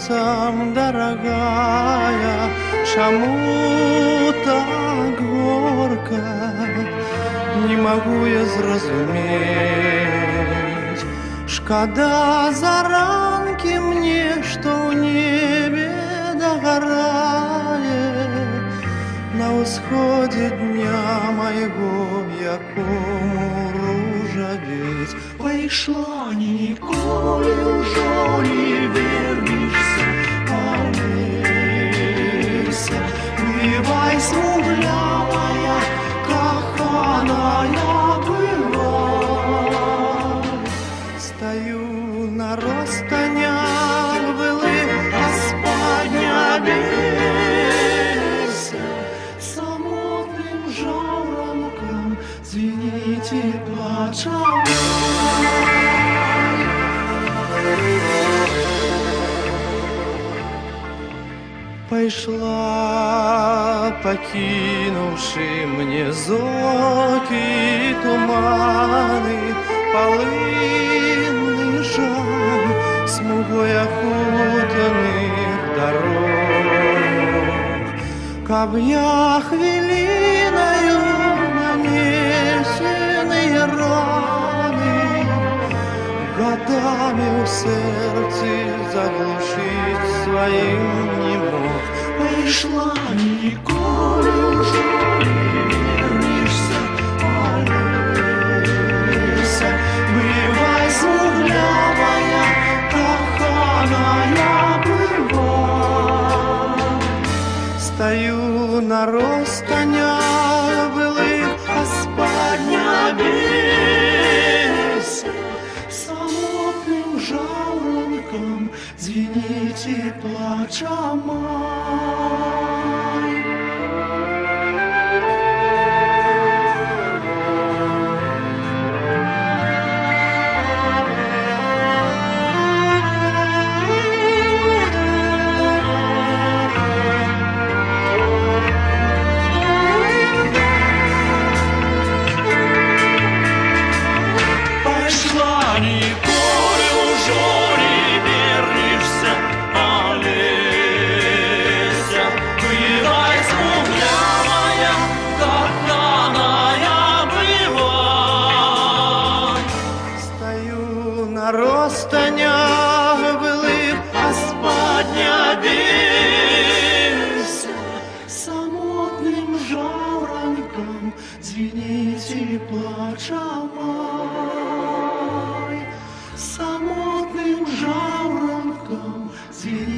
сердцем дорогая, чему так горько, не могу я зразуметь. Шкода заранки мне, что в небе догорает на восходе дня моего, якому ружаветь. Пайшла ніколи ўжо не вернешься, Олеся. Бывай смуглявая, каханая, бывай. Стою на розстанях былых, а спать не обейся. Самотным жаворонком звените плачем. Пайшла, покинувши мне зоки и туманы, полынный жаль смугой окутанных дорог. Каб я хвилиною нанесенные раны годами в сердце заглушить своим не мог. Пайшла ніколи ўжо не вернешься, Олеся. Бывай смуглявая, каханая, бывай. Стою на розстанях былых, А спать не обейся. Самотным жаворонком звените плача май. Пайшла ніколи ўжо не вернешься, Олеся. Бывай смуглявая, каханая, бывай. стою на розстанях былых, А спать не обейся. Самотным жаворонком звените плача май. Самотным жаворонком звените